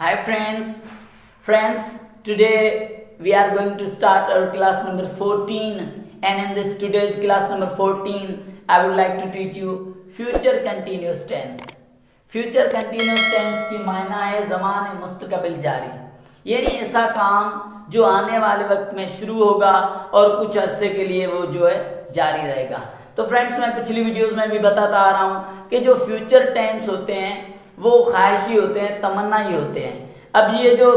Hi friends, today we are going to start our class number 14 and in this today's class number 14 I would like to teach you future continuous tense. Future continuous tense की मायना है ज़माने मुस्तकबिल जारी, यानी ऐसा काम जो आने वाले वक्त में शुरू होगा और कुछ अरसे के लिए वो जो है जारी रहेगा। तो फ्रेंड्स, मैं पिछली वीडियोस में भी बताता आ रहा हूँ कि जो फ्यूचर टेंस होते हैं वो ख्वाहिशी होते हैं, तमन्ना ही होते हैं। अब ये जो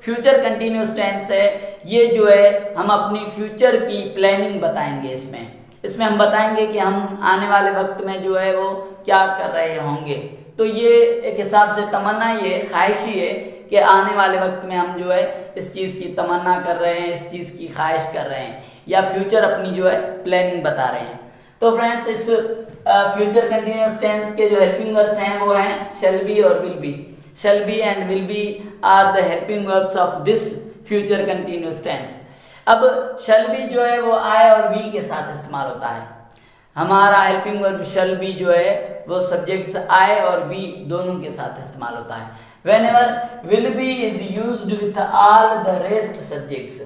फ्यूचर कंटिन्यूस टेंस है ये जो है हम अपनी फ्यूचर की प्लानिंग बताएंगे। इसमें हम बताएंगे कि हम आने वाले वक्त में जो है वो क्या कर रहे होंगे। तो ये एक हिसाब से तमन्ना ही है, ख्वाहिश ही है कि आने वाले वक्त में हम जो है इस चीज़ की तमन्ना कर रहे हैं, इस चीज़ की ख्वाहिश कर रहे हैं या फ्यूचर अपनी जो है प्लानिंग बता रहे हैं। तो फ्रेंड्स, इस फ्यूचर कंटिन्यूस टेंस के जो हेल्पिंग वर्ब्स हैं वो हैं शैल बी और will be. Shall be and will be are the helping verbs of this future continuous tense. अब शैल बी जो है वो आई और वी के साथ इस्तेमाल होता है। हमारा हेल्पिंग वर्ब शैल बी जो है वो सब्जेक्ट्स आई और वी दोनों के साथ इस्तेमाल होता है। Whenever will be is used with all the rest subjects.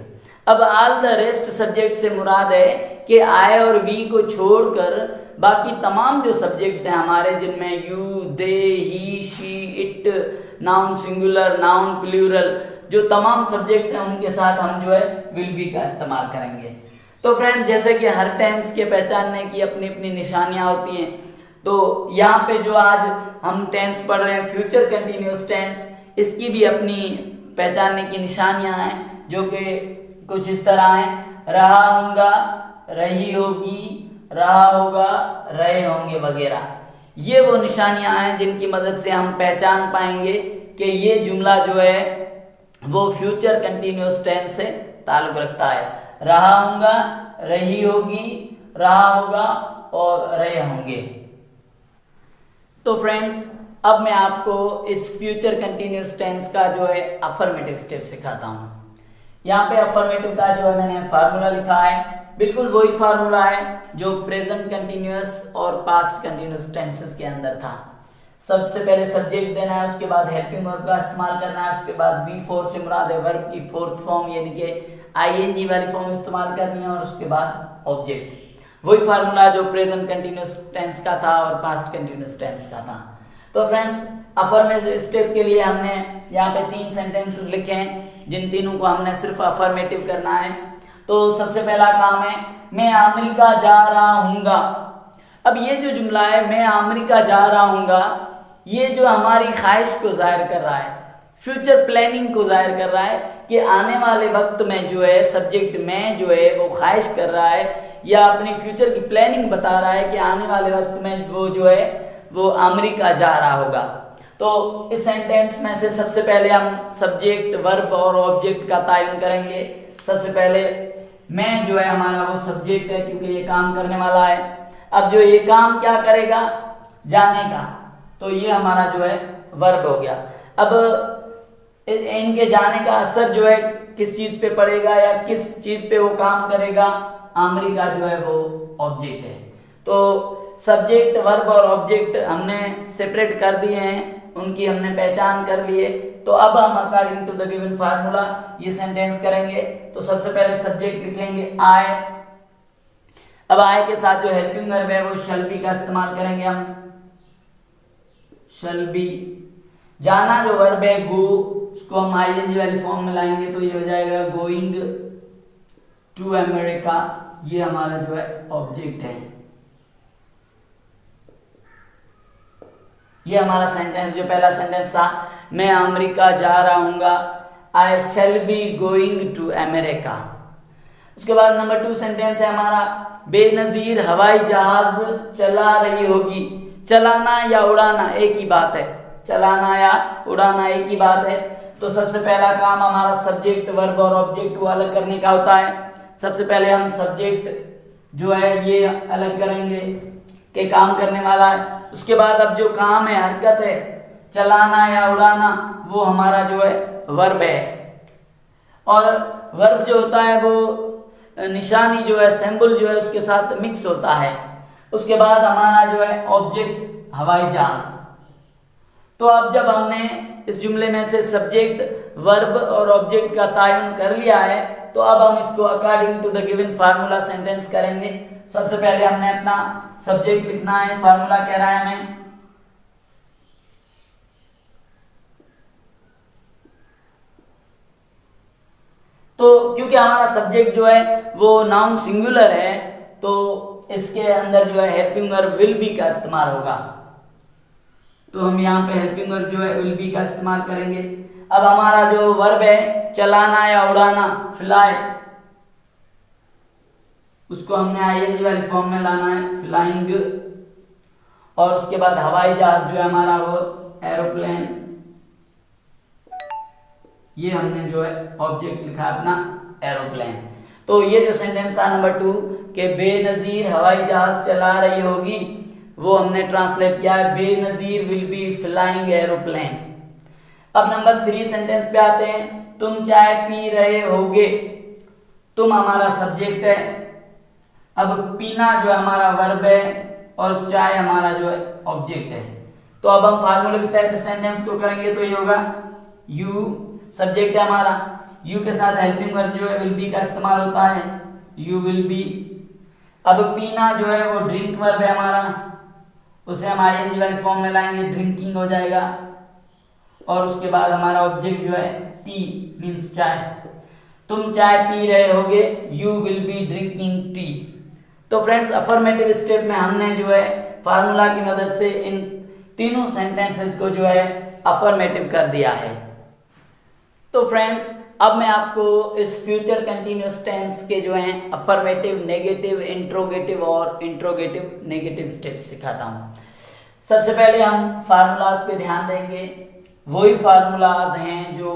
अब ऑल द रेस्ट सब्जेक्ट से मुराद है कि आई और वी को छोड़कर बाकी तमाम जो सब्जेक्ट्स हैं हमारे, जिनमें you, they, he, she, it, noun singular, noun plural, जो तमाम सब्जेक्ट्स हैं उनके साथ हम जो है विल बी का इस्तेमाल करेंगे। तो फ्रेंड, जैसे कि हर टेंस के पहचानने की अपनी अपनी निशानियां होती हैं, तो यहाँ पे जो आज हम टेंस पढ़ रहे हैं फ्यूचर कंटिन्यूस टेंस, इसकी भी अपनी पहचानने की निशानियां हैं जो कि कुछ इस तरह हैं: रहा होगा, रही होगी, रहा होगा, रहे होंगे वगैरह। ये वो निशानियां हैं जिनकी मदद से हम पहचान पाएंगे कि ये जुमला जो है वो फ्यूचर कंटिन्यूस टेंस से ताल्लुक रखता है। रहा होगा, रही होगी, रहा होगा और रहे होंगे। तो फ्रेंड्स, अब मैं आपको इस फ्यूचर कंटिन्यूस टेंस का जो है अफर्मेटिव स्टेप सिखाता हूँ। यहाँ पे अफर्मेटिव का जो है मैंने फार्मूला लिखा है, बिल्कुल वही फार्मूला है जो प्रेजेंट कंटिन्यूस और पास्ट कंटिन्यूस टेंसेस के अंदर था। सबसे पहले सब्जेक्ट देना है, उसके बाद हेल्पिंग वर्ब का इस्तेमाल करना है, उसके बाद वी फोर से मुराद है वर्ब की फोर्थ फॉर्म यानी कि आईएनजी वाली फॉर्म इस्तेमाल करनी है और उसके बाद ऑब्जेक्ट। वही फार्मूला जो प्रेजेंट कंटिन्यूस टेंस का था और पास्ट कंटिन्यूस टेंस का था। तो फ्रेंड्स, अफर्मेटिव स्टेप के लिए हमने यहाँ पे 3 सेंटेंसेस लिखे हैं, जिन तीनों को हमने सिर्फ अफर्मेटिव करना है। तो सबसे पहला काम है मैं अमेरिका जा रहा हूँगा। अब ये जो जुमला है मैं अमेरिका जा रहा हूँगा, ये जो हमारी ख्वाहिश को जाहिर कर रहा है, फ्यूचर प्लानिंग को जाहिर कर रहा है कि आने वाले वक्त में जो है सब्जेक्ट में जो है वो ख्वाहिश कर रहा है या अपनी फ्यूचर की प्लानिंग बता रहा है कि आने वाले वक्त में वो जो है वो अमेरिका जा रहा होगा। तो इस सेंटेंस में से सबसे पहले हम सब्जेक्ट, वर्ब और ऑब्जेक्ट का तयन करेंगे। सबसे पहले मैं जो है हमारा वो सब्जेक्ट है क्योंकि ये काम करने वाला है। अब जो ये काम क्या करेगा, जाने का, तो ये हमारा जो है वर्ब हो गया। अब इनके जाने का असर जो है किस चीज पे पड़ेगा या किस चीज पे वो काम करेगा, अमेरिका जो है वो ऑब्जेक्ट है। तो सब्जेक्ट, वर्ब और ऑब्जेक्ट हमने सेपरेट कर दिए हैं, उनकी हमने पहचान कर लिए। तो अब हम according to the given formula ये सेंटेंस करेंगे। तो सबसे पहले सब्जेक्ट लिखेंगे आई। अब आई के साथ जो हेल्पिंग वर्ब है वो शैल बी का इस्तेमाल करेंगे हम, शैल बी। जाना जो वर्ब है गो, उसको हम आईएनजी वाली फॉर्म में लाएंगे तो ये हो जाएगा गोइंग टू अमेरिका। ये हमारा जो है ऑब्जेक्ट है। ये हमारा सेंटेंस, जो पहला सेंटेंस था मैं अमेरिका जा रहा हूँगा, I shall be going to America. उसके बाद नंबर 2 सेंटेंस है हमारा बेनजीर हवाई जहाज चला रही होगी। चलाना या उड़ाना एक ही बात है, चलाना या उड़ाना एक ही बात है। तो सबसे पहला काम हमारा सब्जेक्ट, वर्ब और ऑब्जेक्ट को अलग करने का होता है। सबसे पहले हम सब्जेक्ट जो है ये अलग करेंगे कि काम करने वाला है। उसके बाद अब जो काम है, हरकत है, चलाना या उड़ाना, वो हमारा जो है वर्ब है। और वर्ब जो होता है वो निशानी जो है, सिंबल जो है उसके साथ मिक्स होता है। उसके बाद हमारा जो है ऑब्जेक्ट हवाई जहाज। तो अब जब हमने इस जुमले में से सब्जेक्ट, वर्ब और ऑब्जेक्ट का तायुन कर लिया है, तो अब हम इसको according to the given formula sentence करेंगे। सबसे पहले हमने अपना सब्जेक्ट लिखना है। फार्मूला कह रहा है हमें तो क्योंकि हमारा सब्जेक्ट जो है वो नाउन सिंगुलर है, तो इसके अंदर जो है हेल्पिंग वर्ब विल बी का इस्तेमाल होगा। तो हम यहाँ पे हेल्पिंग वर्ब जो है विल बी का इस्तेमाल करेंगे। अब हमारा जो वर्ब है चलाना या उड़ाना, फ्लाई, उसको हमने आईएनजी वाली फॉर्म में लाना है, फ्लाइंग। और उसके बाद हवाई जहाज जो है हमारा वो एरोप्लेन, ये हमने जो है ऑब्जेक्ट लिखा अपना एरोप्लेन। तो ये जो सेंटेंस था नंबर 2 के बेनजीर हवाई जहाज चला रही होगी, वो हमने ट्रांसलेट किया है Benazir will be flying aeroplane. अब नंबर 3 सेंटेंस पे आते हैं। तुम चाय पी रहे होगे, तुम हमारा सब्जेक्ट है। अब पीना जो है हमारा वर्ब है और चाय हमारा जो है ऑब्जेक्ट है। तो अब हम फार्मूले के तहत सेंटेंस को करेंगे, तो ये होगा यू सब्जेक्ट है हमारा, यू के साथ हेल्पिंग वर्ब जो है विल बी का इस्तेमाल होता है, यू विल बी। अब पीना जो है वो ड्रिंक वर्ब है हमारा, उसे हम आईएनजी वाली फॉर्म में लाएंगे, ड्रिंकिंग हो जाएगा। और उसके बाद हमारा ऑब्जेक्ट जो है टी मींस चाय। तुम चाय पी रहे होगे, you will be drinking tea. तो फ्रेंड्स अफर्मेटिव स्टेप में हमने जो है फार्मूला की मदद से इन तीनों सेंटेंसेस को जो है अफर्मेटिव कर दिया है। तो फ्रेंड्स अब मैं आपको इस फ्यूचर कंटिन्यूअस टेंस के जो हैं अफर्मेटिव, नेगेटिव, इंट्रोगेटिव और इंट्रोगेटिव नेगेटिव स्टेप्स सिखाता हूँ। सबसे पहले हम फार्मूलाज पे ध्यान देंगे। वही फार्मूलाज हैं जो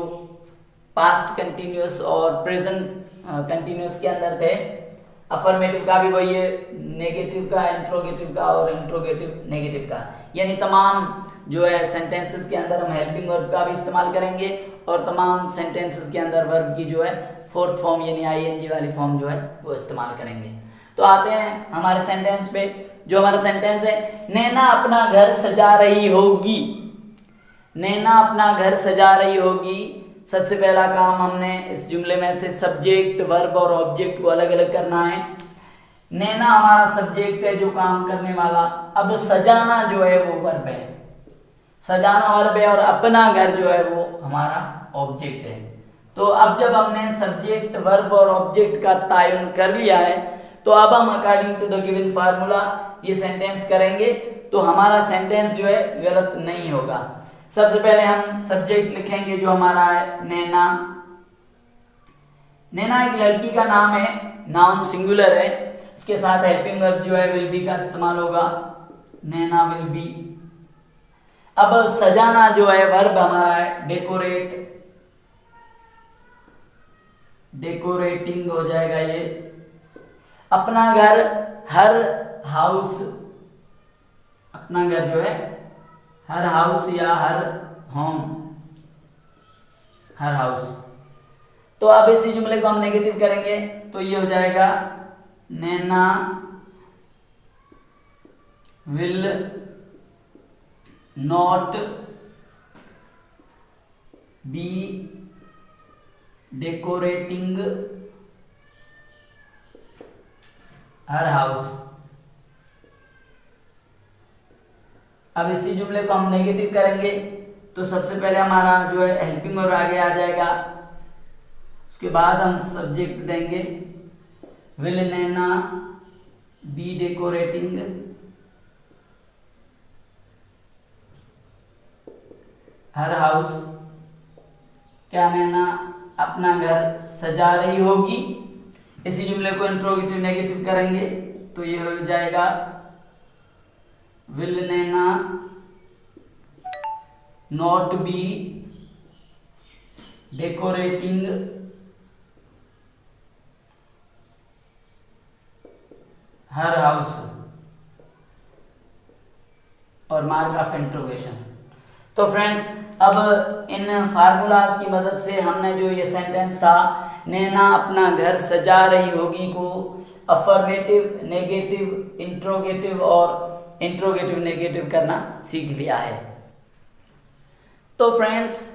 पास्ट कंटिन्यूअस और प्रेजेंट कंटिन्यूअस के अंदर थे। अफर्मेटिव का भी वही है, नेगेटिव का, इंट्रोगेटिव का और इंट्रोगेटिव नेगेटिव का। यानी तमाम जो है सेंटेंसेस के अंदर हम हेल्पिंग वर्ब का भी इस्तेमाल करेंगे और तमाम सेंटेंसेस के अंदर वर्ब की जो है फोर्थ फॉर्म यानी आईएनजी वाली फॉर्म जो है वो इस्तेमाल करेंगे। तो आते हैं हमारे सेंटेंस पे। जो हमारा सेंटेंस है, नैना अपना घर सजा रही होगी। नैना अपना घर सजा रही होगी। सबसे पहला काम हमने इस जुमले में से सब्जेक्ट, वर्ब और ऑब्जेक्ट को अलग अलग करना है। नैना हमारा सब्जेक्ट है जो काम करने वाला। अब सजाना जो है वो वर्ब है, सजाना वर्ब है और अपना घर जो है वो हमारा ऑब्जेक्ट है। तो अब जब हमने सब्जेक्ट, वर्ब और ऑब्जेक्ट का तायुन कर लिया है, तो अब हम according to the given formula ये सेंटेंस करेंगे, तो हमारा सेंटेंस जो है गलत नहीं होगा। सबसे पहले हम सब्जेक्ट लिखेंगे जो हमारा है नैना। नैना एक लड़की का नाम है, नाउन सिंगुलर है, इसके साथ हेल्पिंग वर्ब जो है विल बी का इस्तेमाल होगा, नैना विल बी। अब सजाना जो है वर्ब हमारा है डेकोरेट, डेकोरेटिंग हो जाएगा ये। अपना घर, हर हाउस, अपना घर जो है हर हाउस या हर होम, हर हाउस। तो अब इसी जुमले को हम नेगेटिव करेंगे, तो ये हो जाएगा Naina will not be decorating her house. अब इसी जुमले को हम नेगेटिव करेंगे, तो सबसे पहले हमारा जो है हेल्पिंग वर्ब आगे आ जाएगा, उसके बाद हम सब्जेक्ट देंगे will Naina be decorating her house. क्या नैना अपना घर सजा रही होगी। इसी जुमले को इंट्रोगेटिव नेगेटिव करेंगे, तो ये हो जाएगा will Naina not be decorating her house और मार्क ऑफ इंट्रोगेशन। तो फ्रेंड्स अब इन फार्मूलाज की मदद से हमने जो ये सेंटेंस था नैना अपना घर सजा रही होगी को अफर्मेटिव, नेगेटिव, इंट्रोगेटिव और इंट्रोगेटिव नेगेटिव करना सीख लिया है। तो फ्रेंड्स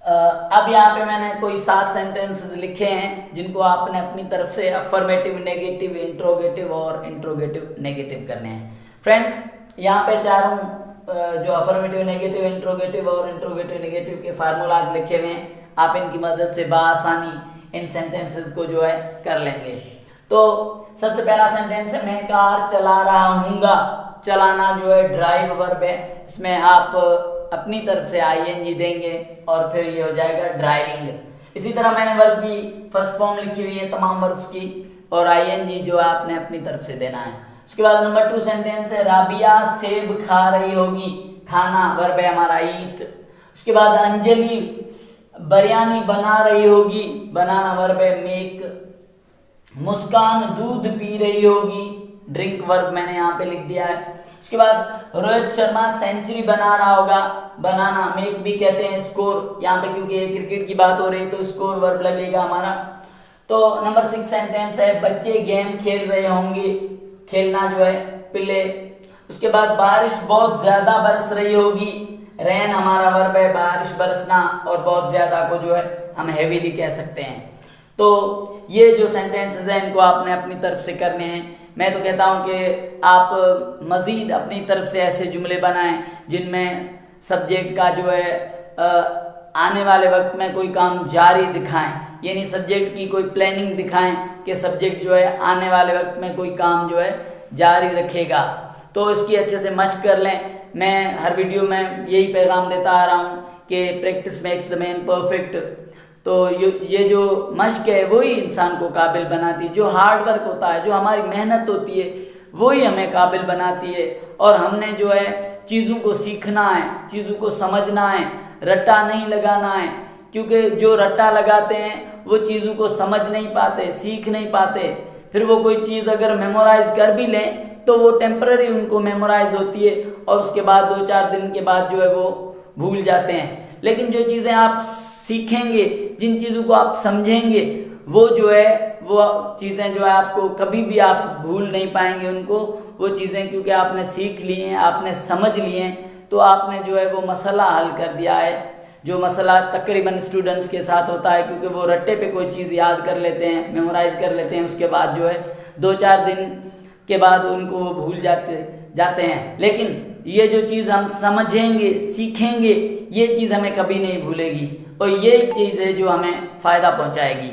अब यहाँ पे मैंने कोई 7 सेंटेंसेस लिखे हैं जिनको आपने अपनी तरफ से अफर्मेटिव, नेगेटिव, इंट्रोगेटिव और इंट्रोगेटिव नेगेटिव करने हैं। फ्रेंड्स यहाँ पे चारों जो अफर्मेटिव, नेगेटिव, इंट्रोगेटिव और इंट्रोगेटिव नेगेटिव के फार्मूलाज लिखे हुए हैं। आप इनकी मदद से बआसानी इन सेंटेंसेस को जो है कर लेंगे। तो सबसे पहला सेंटेंस है, मैं कार चला रहा हूँगा। चलाना जो है ड्राइव वर्ब है, इसमें आप अपनी तरफ से आईएनजी देंगे और फिर ये हो जाएगा ड्राइविंग। इसी तरह मैंने वर्ब की फर्स्ट फॉर्म लिखी हुई है तमाम वर्ब्स की, और आईएनजी जो आपने अपनी तरफ से देना है। उसके बाद नंबर 2 सेंटेंस है, राबिया सेब खा रही होगी। खाना वर्ब है हमारा ईट। उसके बाद अंजलि बिरयानी बना रही होगी। बनाना वर्ब है मेक। मुस्कान दूध पी रही होगी। ड्रिंक वर्ब मैंने यहाँ पे लिख दिया है। उसके बाद रोहित शर्मा सेंचुरी बना रहा होगा। बनाना मेक भी कहते हैं स्कोर, यहाँ पे क्योंकि क्रिकेट की बात हो रही है तो स्कोर वर्ब लगेगा हमारा। तो नंबर 6 सेंटेंस है, बच्चे गेम खेल रहे होंगे। खेलना जो है प्ले। उसके बाद बारिश बहुत ज्यादा बरस रही होगी। रेन हमारा वर्ब है, बारिश बरसना, और बहुत ज्यादा को जो है हम हेवीली कह सकते हैं। तो ये जो सेंटेंसेस हैं इनको आपने अपनी तरफ से करने हैं। मैं तो कहता हूं कि आप मजीद अपनी तरफ से ऐसे जुमले बनाएं जिनमें सब्जेक्ट का जो है आने वाले वक्त में कोई काम जारी दिखाएं, यानी सब्जेक्ट की कोई प्लानिंग दिखाएं कि सब्जेक्ट जो है आने वाले वक्त में कोई काम जो है जारी रखेगा। तो इसकी अच्छे से मशक कर लें। मैं हर वीडियो में यही पैगाम देता आ रहा हूँ कि practice makes the man perfect. तो ये जो मशक है वही इंसान को काबिल बनाती है। जो हार्ड वर्क होता है, जो हमारी मेहनत होती है, वही हमें काबिल बनाती है। और हमने जो है चीज़ों को सीखना है, चीज़ों को समझना है, रट्टा नहीं लगाना है। क्योंकि जो रट्टा लगाते हैं वो चीज़ों को समझ नहीं पाते, सीख नहीं पाते। फिर वो कोई चीज़ अगर मेमोराइज कर भी लें तो वो टेम्पररी उनको मेमोराइज होती है और उसके बाद 2-4 दिन के बाद जो है वो भूल जाते हैं। लेकिन जो चीज़ें आप सीखेंगे, जिन चीज़ों को आप समझेंगे, वो जो है वो चीज़ें जो है आपको कभी भी आप भूल नहीं पाएंगे उनको। वो चीज़ें क्योंकि आपने सीख ली हैं, आपने समझ लिए हैं, तो आपने जो है वो मसला हल कर दिया है। जो मसला तकरीबन स्टूडेंट्स के साथ होता है, क्योंकि वो रट्टे पे कोई चीज़ याद कर लेते हैं, मेमोराइज कर लेते हैं, उसके बाद जो है 2-4 दिन के बाद उनको वो भूल जाते हैं। लेकिन ये जो चीज़ हम समझेंगे, सीखेंगे, ये चीज़ हमें कभी नहीं भूलेगी और ये चीज़ है जो हमें फ़ायदा पहुंचाएगी।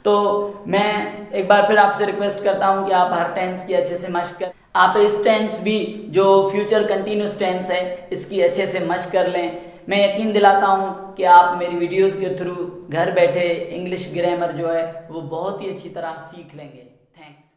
तो मैं एक बार फिर आपसे रिक्वेस्ट करता हूं कि आप हर टेंस की अच्छे से मशक कर, आप इस टेंस भी जो फ्यूचर कंटिन्यूस टेंस है इसकी अच्छे से मशक कर लें। मैं यकीन दिलाता हूं कि आप मेरी वीडियोस के थ्रू घर बैठे इंग्लिश ग्रामर जो है वो बहुत ही अच्छी तरह सीख लेंगे। थैंक्स।